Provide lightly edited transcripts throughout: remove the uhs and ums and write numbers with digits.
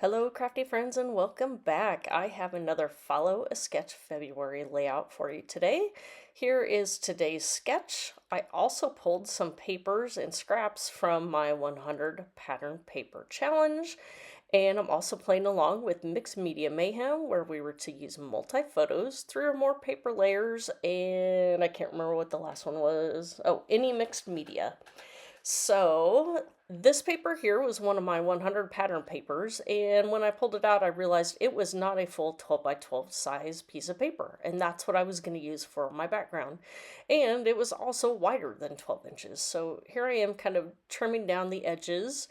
Hello, crafty friends, and welcome back. I have another Follow a Sketch February layout for you today. Here is today's sketch. I also pulled some papers and scraps from my 100 pattern paper challenge, and I'm also playing along with Mixed Media Mayhem, where we were to use multi-photos, 3 or more paper layers, and I can't remember what the last one was. Oh, any mixed media. So this paper here was one of my 100 pattern papers, and when I pulled it out, I realized it was not a full 12 by 12 size piece of paper, and that's what I was going to use for my background. And it was also wider than 12 inches. So here I am kind of trimming down the edges,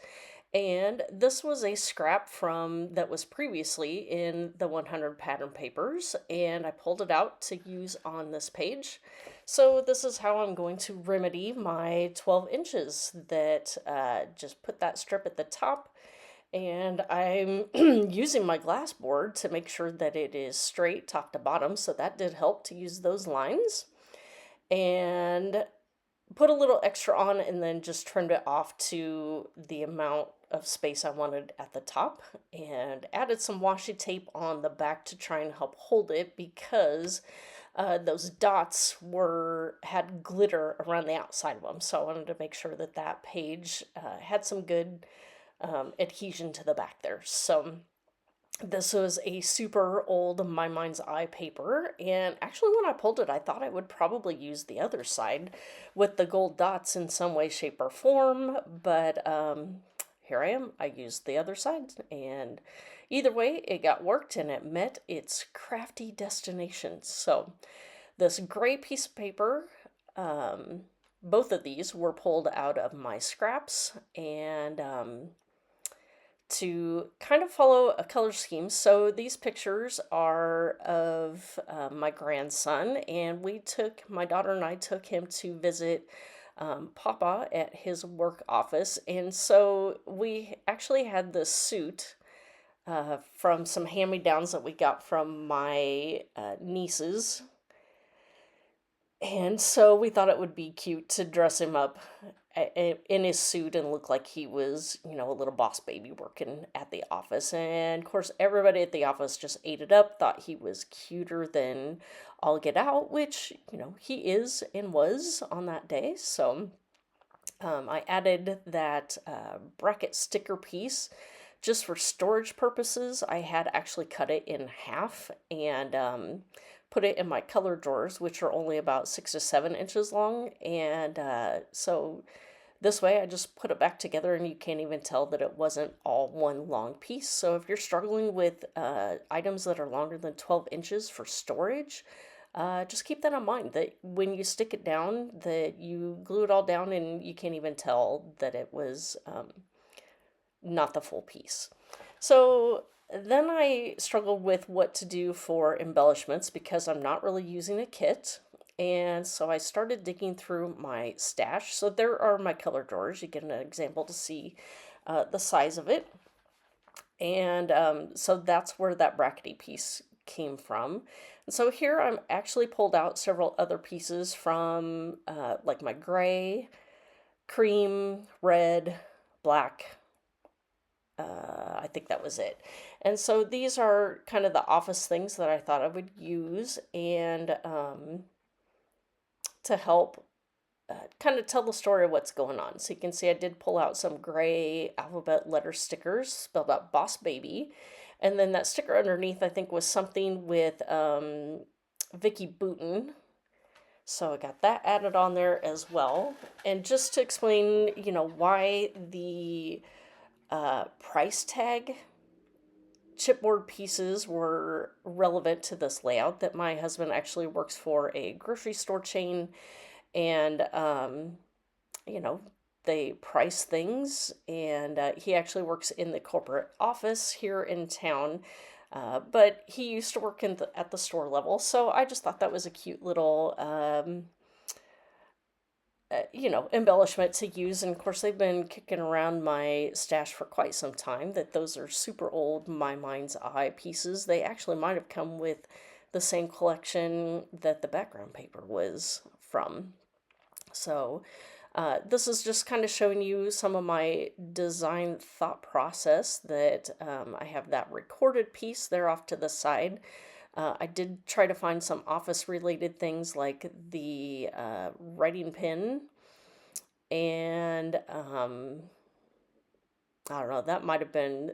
and this was a scrap from that was previously in the 100 pattern papers, and I pulled it out to use on this page. So this is how I'm going to remedy my 12 inches that just put that strip at the top. And I'm using my glass board to make sure that it is straight top to bottom. So that did help to use those lines. And put a little extra on and then just trimmed it off to the amount of space I wanted at the top, and added some washi tape on the back to try and help hold it because those dots had glitter around the outside of them, so I wanted to make sure that that page had some good adhesion to the back there. So this was a super old My Mind's Eye paper, and actually when I pulled it, I thought I would probably use the other side with the gold dots in some way, shape, or form, but here I am. I used the other side, and either way, it got worked, and it met its crafty destination. So this gray piece of paper, both of these were pulled out of my scraps, and to kind of follow a color scheme. So these pictures are of my grandson, and my daughter and I took him to visit Papa at his work office. And so we actually had this suit from some hand-me-downs that we got from my nieces. And so we thought it would be cute to dress him up in his suit and look like he was, a little boss baby working at the office. And of course, everybody at the office just ate it up, thought he was cuter than all get out, which, he is and was on that day. So I added that bracket sticker piece just for storage purposes. I had actually cut it in half and put it in my color drawers, which are only about 6 to 7 inches long. And so this way I just put it back together, and you can't even tell that it wasn't all one long piece. So if you're struggling with items that are longer than 12 inches for storage, just keep that in mind, that when you stick it down, that you glue it all down and you can't even tell that it was not the full piece. So then I struggled with what to do for embellishments because I'm not really using a kit. And so I started digging through my stash. So there are my color drawers. You get an example to see the size of it. And so that's where that brackety piece came from. And so here I'm actually pulled out several other pieces from like my gray, cream, red, black. I think that was it. And so these are kind of the office things that I thought I would use, and to help kind of tell the story of what's going on. So you can see I did pull out some gray alphabet letter stickers spelled out Boss Baby. And then that sticker underneath, I think, was something with Vicky Booten. So I got that added on there as well. And just to explain, why the price tag chipboard pieces were relevant to this layout, that my husband actually works for a grocery store chain, and they price things, and he actually works in the corporate office here in town, but he used to work at the store level, so I just thought that was a cute little embellishment to use. And of course, they've been kicking around my stash for quite some time, that those are super old My Mind's Eye pieces. They actually might have come with the same collection that the background paper was from. So This is just kind of showing you some of my design thought process that I have that recorded piece there off to the side. I did try to find some office related things like the writing pen and I don't know, that might have been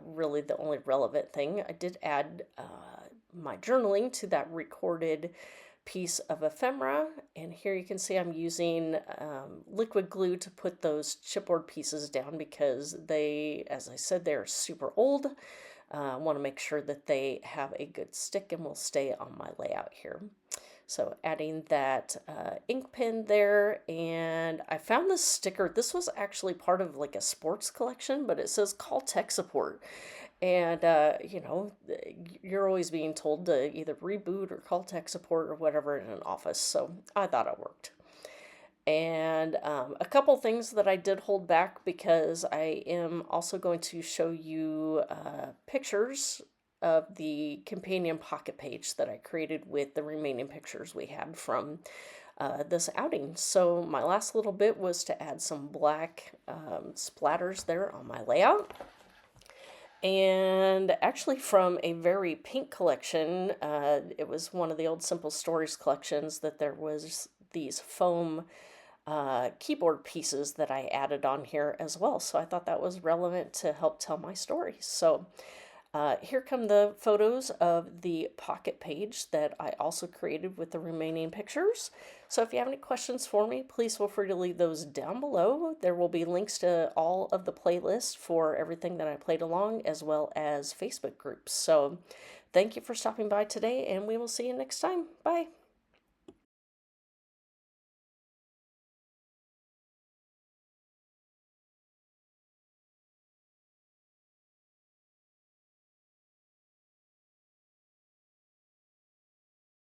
really the only relevant thing. I did add my journaling to that recorded piece of ephemera, and here you can see I'm using liquid glue to put those chipboard pieces down because they, as I said, they're super old. I want to make sure that they have a good stick and will stay on my layout here. So adding that ink pen there, and I found this sticker. This was actually part of like a sports collection, but it says call tech support. And, you know, you're always being told to either reboot or call tech support or whatever in an office. So I thought it worked. And a couple things that I did hold back because I am also going to show you pictures of the companion pocket page that I created with the remaining pictures we had from this outing. So my last little bit was to add some black splatters there on my layout. And actually from a very pink collection, it was one of the old Simple Stories collections that there was these foam keyboard pieces that I added on here as well. So I thought that was relevant to help tell my story. So here come the photos of the pocket page that I also created with the remaining pictures. So if you have any questions for me, please feel free to leave those down below. There will be links to all of the playlists for everything that I played along, as well as Facebook groups. So thank you for stopping by today, and we will see you next time. Bye.